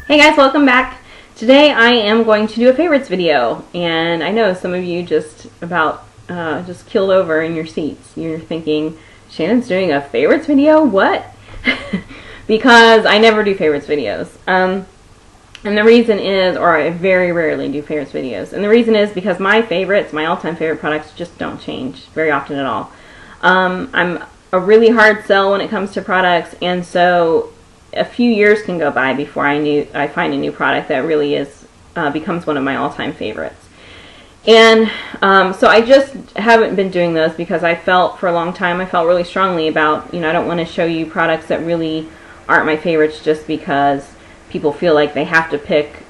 Hey guys, welcome back. Today I am going to do a favorites video, and I know some of you just killed over in your seats. You're thinking, Shannon's doing a favorites video? What? Because I never do favorites videos. And the reason is, or I very rarely do favorites videos, and the reason is because my favorites, my all-time favorite products, just don't change very often at all. I'm a really hard sell when it comes to products, and so a few years can go by before I find a new product that really becomes one of my all-time favorites. And so I just haven't been doing those because for a long time I felt really strongly about, I don't want to show you products that really aren't my favorites just because people feel like they have to pick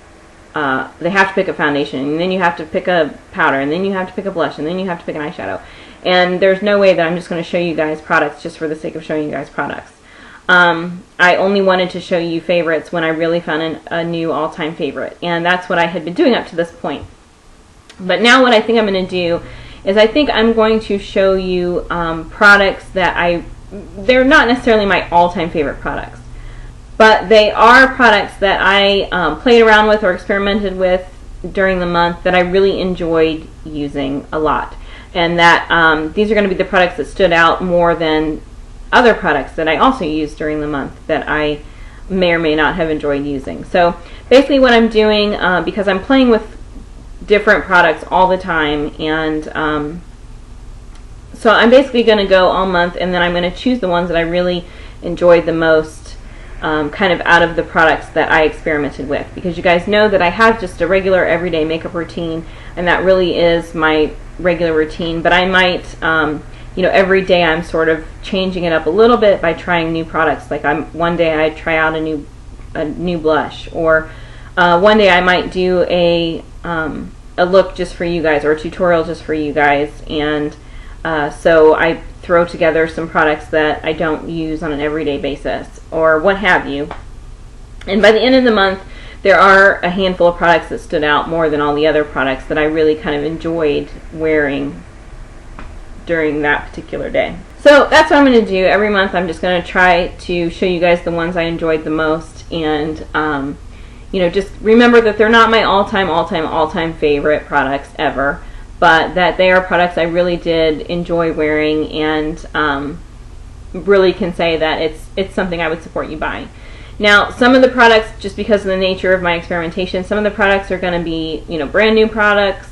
a foundation, and then you have to pick a powder, and then you have to pick a blush, and then you have to pick an eyeshadow. And there's no way that I'm just going to show you guys products just for the sake of showing you guys products. I only wanted to show you favorites when I really found a new all-time favorite, and that's what I had been doing up to this point. But now what I think I'm going to do is I think I'm going to show you products that they're not necessarily my all-time favorite products, but they are products that I played around with or experimented with during the month that I really enjoyed using a lot, and that these are going to be the products that stood out more than other products that I also used during the month that I may or may not have enjoyed using. So basically what I'm doing, because I'm playing with different products all the time, and so I'm basically going to go all month, and then I'm going to choose the ones that I really enjoyed the most, kind of out of the products that I experimented with, because you guys know that I have just a regular everyday makeup routine, and that really is my regular routine, but I might every day I'm sort of changing it up a little bit by trying new products. Like one day I try out a new blush, or one day I might do a look just for you guys, or a tutorial just for you guys, and so I throw together some products that I don't use on an everyday basis, or what have you. And by the end of the month, there are a handful of products that stood out more than all the other products that I really kind of enjoyed wearing during that particular day. So that's what I'm going to do. Every month I'm just going to try to show you guys the ones I enjoyed the most, and just remember that they're not my all-time favorite products ever, but that they are products I really did enjoy wearing, and really can say that it's something I would support you buying. Now, some of the products, just because of the nature of my experimentation, some of the products are going to be brand new products.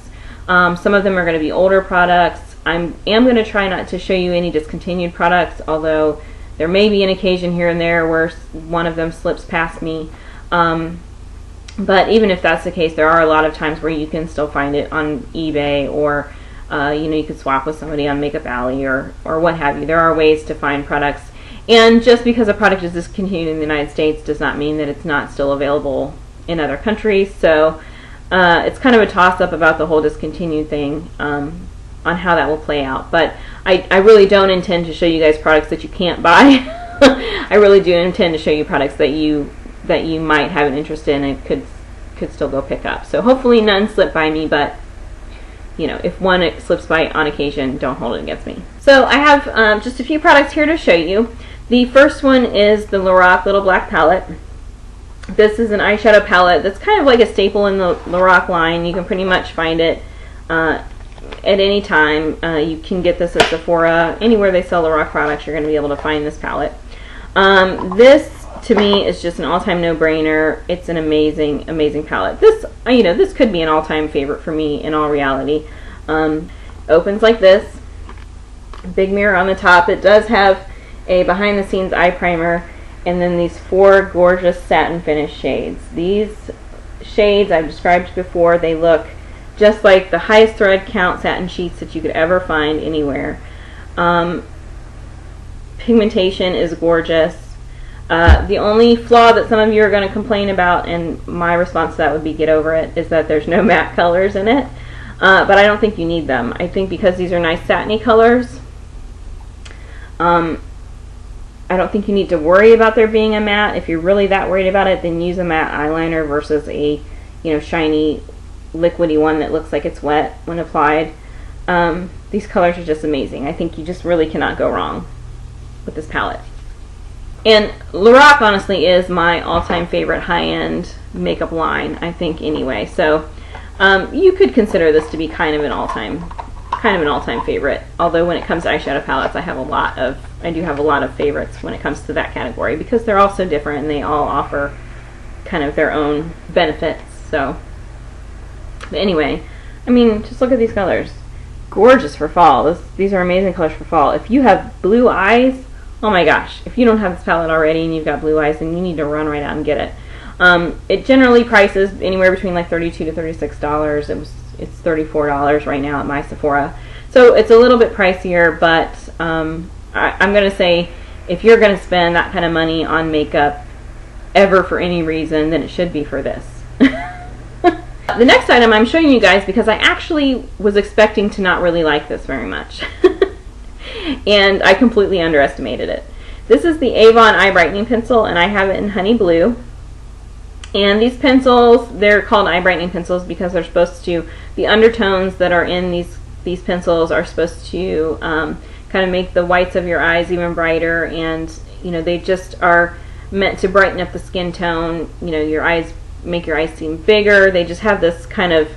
Some of them are going to be older products. I am going to try not to show you any discontinued products, although there may be an occasion here and there where one of them slips past me. But even if that's the case, there are a lot of times where you can still find it on eBay, or you could swap with somebody on Makeup Alley, or what have you. There are ways to find products, and just because a product is discontinued in the United States does not mean that it's not still available in other countries. So it's kind of a toss-up about the whole discontinued thing, on how that will play out. But I really don't intend to show you guys products that you can't buy. I really do intend to show you products that you might have an interest in and could still go pick up. So hopefully none slip by me, but if one slips by on occasion, don't hold it against me. So I have just a few products here to show you. The first one is the Lorac Little Black Palette. This is an eyeshadow palette that's kind of like a staple in the Lorac line. You can pretty much find it at any time. You can get this at Sephora. Anywhere they sell Lorac products, you're going to be able to find this palette. This, to me, is just an all-time no-brainer. It's an amazing, amazing palette. This could be an all-time favorite for me in all reality. Opens like this. Big mirror on the top. It does have a behind-the-scenes eye primer, and then these 4 gorgeous satin finish shades. These shades I've described before. They look just like the highest thread count satin sheets that you could ever find anywhere. Pigmentation is gorgeous. The only flaw that some of you are going to complain about, and my response to that would be get over it, is that there's no matte colors in it. But I don't think you need them. I think because these are nice satiny colors, I don't think you need to worry about there being a matte. If you're really that worried about it, then use a matte eyeliner versus a shiny liquidy one that looks like it's wet when applied. These colors are just amazing. I think you just really cannot go wrong with this palette. And Lorac honestly is my all-time favorite high-end makeup line, I think, anyway. So you could consider this to be kind of an all-time favorite. Although when it comes to eyeshadow palettes, I do have a lot of favorites when it comes to that category, because they're all so different and they all offer kind of their own benefits. So, but anyway, I mean, just look at these colors. Gorgeous for fall. These are amazing colors for fall. If you have blue eyes, oh my gosh, if you don't have this palette already and you've got blue eyes, then you need to run right out and get it. It generally prices anywhere between like $32 to $36. It's $34 right now at my Sephora. So it's a little bit pricier, but I'm going to say if you're going to spend that kind of money on makeup ever for any reason, then it should be for this. The next item I'm showing you guys because I actually was expecting to not really like this very much. And I completely underestimated it. This is the Avon Eye Brightening Pencil, and I have it in Honey Blue. And these pencils, they're called eye brightening pencils because they're supposed to, the undertones that are in these pencils are supposed to kind of make the whites of your eyes even brighter, and you know, they just are meant to brighten up the skin tone, you know, your eyes, make your eyes seem bigger. They just have this kind of,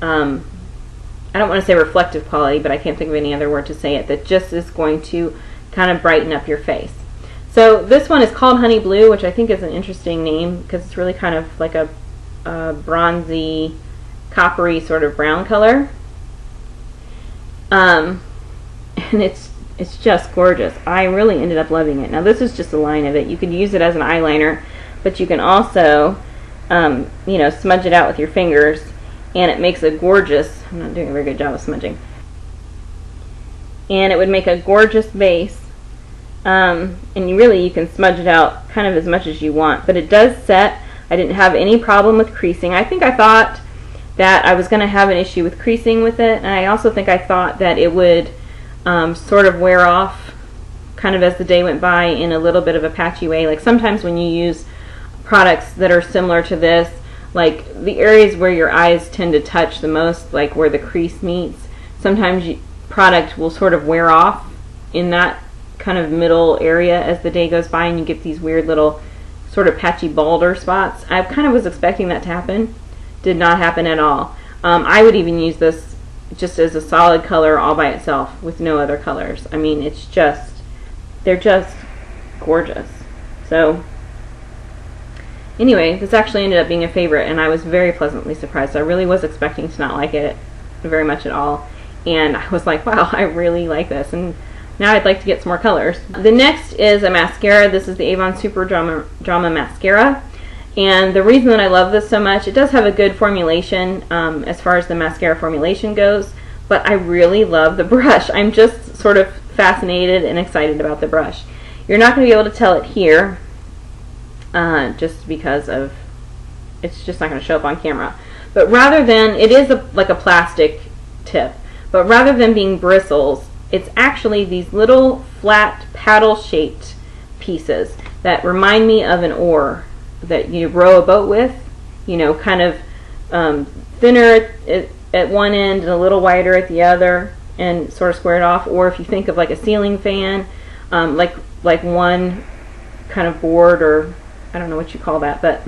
I don't want to say reflective quality, but I can't think of any other word to say it, that just is going to kind of brighten up your face. So this one is called Honey Blue, which I think is an interesting name because it's really kind of like a bronzy, coppery sort of brown color. And it's just gorgeous. I really ended up loving it. Now this is just a line of it. You could use it as an eyeliner, but you can also, you know, smudge it out with your fingers, and it makes a gorgeous, I'm not doing a very good job of smudging, and it would make a gorgeous base. And you can smudge it out kind of as much as you want, but it does set. I didn't have any problem with creasing. I think I thought that I was going to have an issue with creasing with it, and I also think I thought that it would sort of wear off kind of as the day went by in a little bit of a patchy way. Like sometimes when you use products that are similar to this, like the areas where your eyes tend to touch the most, like where the crease meets, sometimes product will sort of wear off in that kind of middle area as the day goes by, and you get these weird little sort of patchy balder spots. I kind of was expecting that to happen. Did not happen at all. I would even use this just as a solid color all by itself with no other colors. I mean, it's just, they're just gorgeous. So anyway, this actually ended up being a favorite, and I was very pleasantly surprised. I really was expecting to not like it very much at all, and I was like, wow, I really like this, and now I'd like to get some more colors. The next is a mascara. This is the Avon Super Drama Mascara, and the reason that I love this so much, it does have a good formulation as far as the mascara formulation goes, but I really love the brush. I'm just sort of fascinated and excited about the brush. You're not going to be able to tell it here, just because of, it's just not going to show up on camera. But rather than, it is like a plastic tip, but rather than being bristles, it's actually these little flat paddle shaped pieces that remind me of an oar that you row a boat with, you know, kind of thinner at one end and a little wider at the other, and sort of squared off. Or if you think of like a ceiling fan, like one kind of board, or I don't know what you call that, but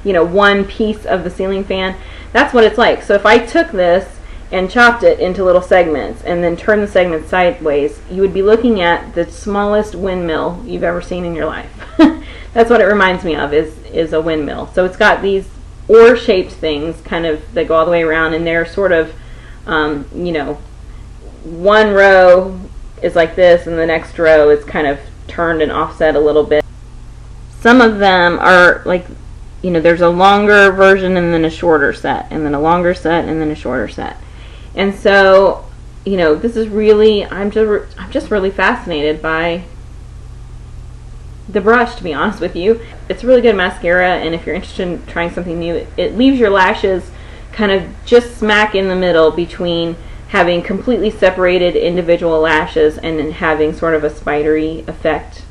you know, one piece of the ceiling fan, that's what it's like. So if I took this and chopped it into little segments and then turned the segments sideways, you would be looking at the smallest windmill you've ever seen in your life. That's what it reminds me of, is a windmill. So it's got these oar-shaped things kind of that go all the way around, and they're sort of, you know, one row is like this, and the next row is kind of turned and offset a little bit. Some of them are like, you know, there's a longer version and then a shorter set, and then a longer set and then a shorter set. And so, you know, this is really, I'm just really fascinated by the brush, to be honest with you. It's a really good mascara, and if you're interested in trying something new, it leaves your lashes kind of just smack in the middle between having completely separated individual lashes and then having sort of a spidery effect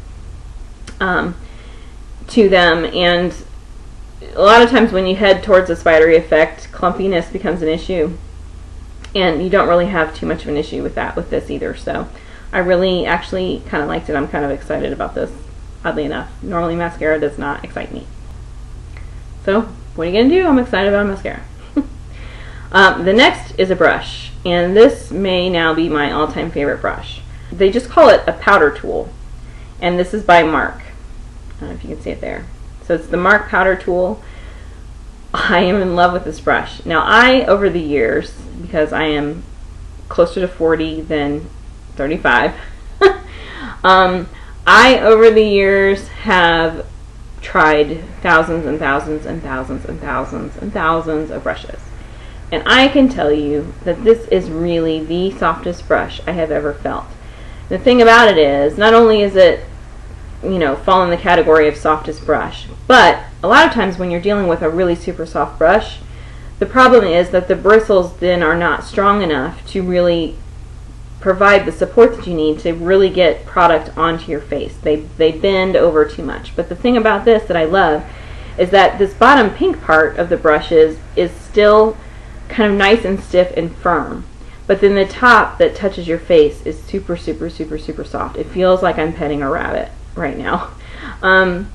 to them. And a lot of times when you head towards a spidery effect, clumpiness becomes an issue. And you don't really have too much of an issue with that with this either. So I really actually kind of liked it. I'm kind of excited about this. oddly enough. Normally mascara does not excite me. So, what are you going to do? I'm excited about mascara. The next is a brush, and this may now be my all-time favorite brush. They just call it a powder tool, and this is by Mark. I don't know if you can see it there. So it's the Mark powder tool. I am in love with this brush. Now over the years, because I am closer to 40 than 35, I over the years have tried thousands and thousands and thousands and thousands and thousands of brushes. And I can tell you that this is really the softest brush I have ever felt. The thing about it is, not only is it, you know, fall in the category of softest brush, but a lot of times when you're dealing with a really super soft brush, the problem is that the bristles then are not strong enough to really provide the support that you need to really get product onto your face. They bend over too much. But the thing about this that I love is that this bottom pink part of the brushes is still kind of nice and stiff and firm, but then the top that touches your face is super, super, super, super soft. It feels like I'm petting a rabbit right now. And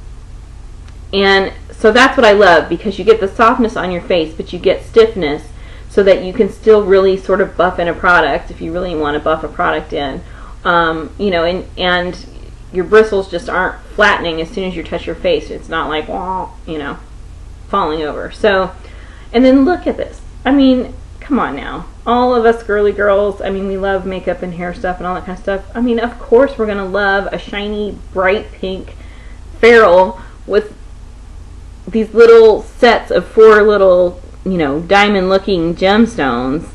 so that's what I love, because you get the softness on your face, but you get stiffness so that you can still really sort of buff in a product if you really want to buff a product in. You know, and your bristles just aren't flattening as soon as you touch your face. It's not like, you know, falling over. So, and then look at this. I mean, come on now. All of us girly girls, I mean, we love makeup and hair stuff and all that kind of stuff. I mean, of course we're going to love a shiny, bright pink ferrule with these little sets of 4 little, you know, diamond-looking gemstones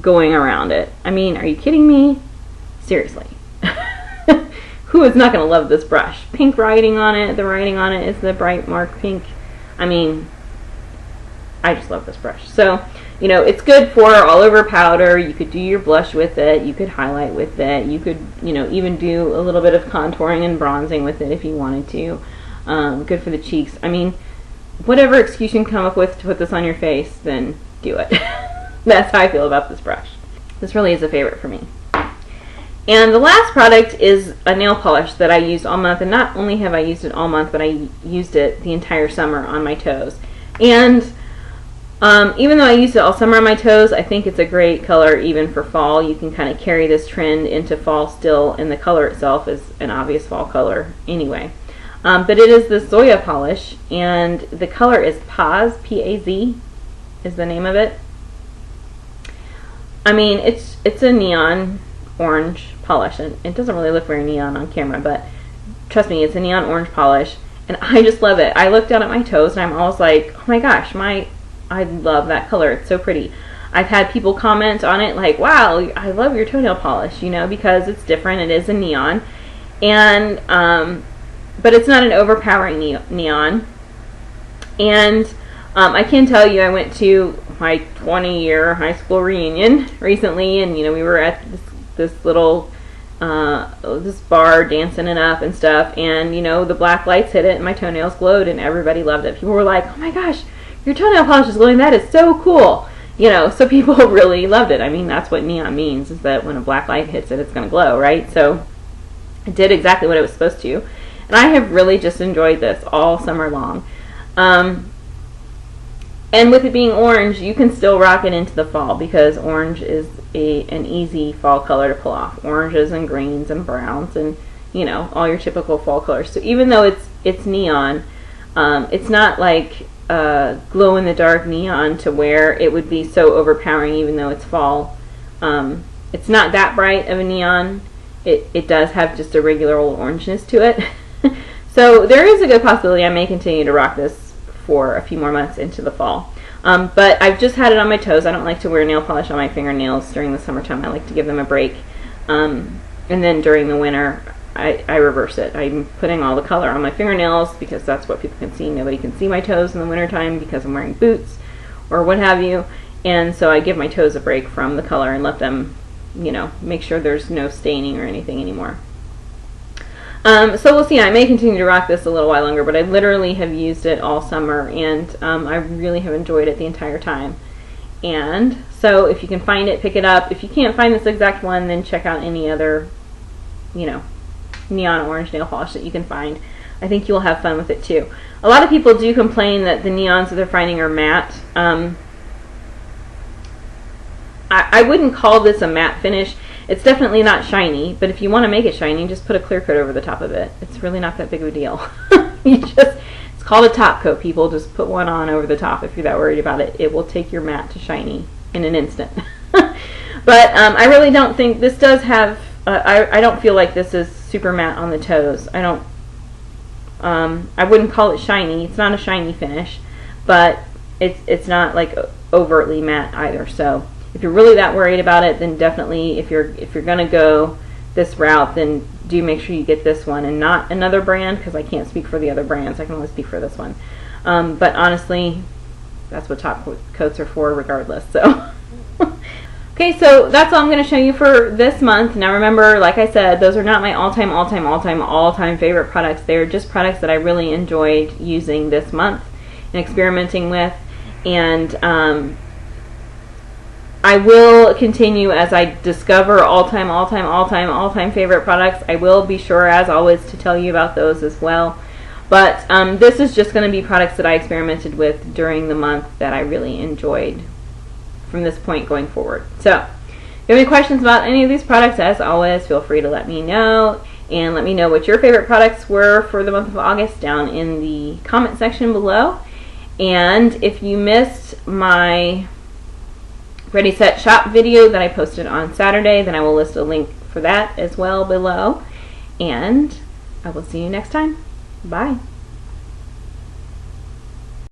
going around it. I mean, are you kidding me? Seriously. Who is not going to love this brush? Pink writing on it. The writing on it is the bright mark pink. I mean, I just love this brush. So, you know, it's good for all over powder. You could do your blush with it. You could highlight with it. You could, you know, even do a little bit of contouring and bronzing with it if you wanted to. Good for the cheeks. I mean, whatever excuse you can come up with to put this on your face, then do it. That's how I feel about this brush. This really is a favorite for me. And the last product is a nail polish that I used all month, and not only have I used it all month, but I used it the entire summer on my toes. And even though I used it all summer on my toes, I think it's a great color even for fall. You can kind of carry this trend into fall still, and the color itself is an obvious fall color anyway. But it is the Zoya polish, and the color is Paz, P-A-Z is the name of it. I mean, it's a neon orange polish, and it doesn't really look very neon on camera, but trust me, it's a neon orange polish, and I just love it. I look down at my toes, and I'm always like, oh my gosh, I love that color. It's so pretty. I've had people comment on it like, wow, I love your toenail polish, you know, because it's different. It is a neon, and but it's not an overpowering neon. And I can tell you, I went to my 20-year high school reunion recently, and you know, we were at this little this bar dancing it up and stuff, and you know, the black lights hit it and my toenails glowed and everybody loved it. People were like, oh my gosh, your toenail polish is glowing, that is so cool. You know, so people really loved it. I mean, that's what neon means, is that when a black light hits it, it's going to glow, right? So it did exactly what it was supposed to. And I have really just enjoyed this all summer long. And with it being orange, you can still rock it into the fall, because orange is an easy fall color to pull off. Oranges and greens and browns and, you know, all your typical fall colors. So even though it's neon, it's not like glow-in-the-dark neon to where it would be so overpowering even though it's fall. It's not that bright of a neon. It does have just a regular old orangeness to it. So there is a good possibility I may continue to rock this for a few more months into the fall. But I've just had it on my toes. I don't like to wear nail polish on my fingernails during the summertime. I like to give them a break. And then during the winter, I reverse it. I'm putting all the color on my fingernails because that's what people can see. Nobody can see my toes in the wintertime because I'm wearing boots or what have you. And so I give my toes a break from the color and let them, you know, make sure there's no staining or anything anymore. So we'll see. I may continue to rock this a little while longer, but I literally have used it all summer, and I really have enjoyed it the entire time. And so if you can find it, pick it up. If you can't find this exact one, then check out any other, you know, neon orange nail polish that you can find. I think you'll have fun with it too. A lot of people do complain that the neons that they're finding are matte. I wouldn't call this a matte finish. It's definitely not shiny, but if you want to make it shiny, just put a clear coat over the top of it. It's really not that big of a deal. It's called a top coat, people. Just put one on over the top if you're that worried about it. It will take your matte to shiny in an instant. But I really don't think this does have, I don't feel like this is super matte on the toes. I wouldn't call it shiny. It's not a shiny finish, but it's not like overtly matte either. So if you're really that worried about it, then definitely if you're gonna go this route, then do make sure you get this one and not another brand, because I can't speak for the other brands. I can only speak for this one. But honestly, that's what top coats are for regardless. So okay, so that's all I'm going to show you for this month. Now remember, like I said, those are not my all-time favorite products. They're just products that I really enjoyed using this month and experimenting with. And I will continue as I discover all-time favorite products. I will be sure, as always, to tell you about those as well. But this is just going to be products that I experimented with during the month that I really enjoyed from this point going forward. So, if you have any questions about any of these products, as always, feel free to let me know. And let me know what your favorite products were for the month of August down in the comment section below. And if you missed my Ready, Set, Shop video that I posted on Saturday, then I will list a link for that as well below. And I will see you next time. Bye.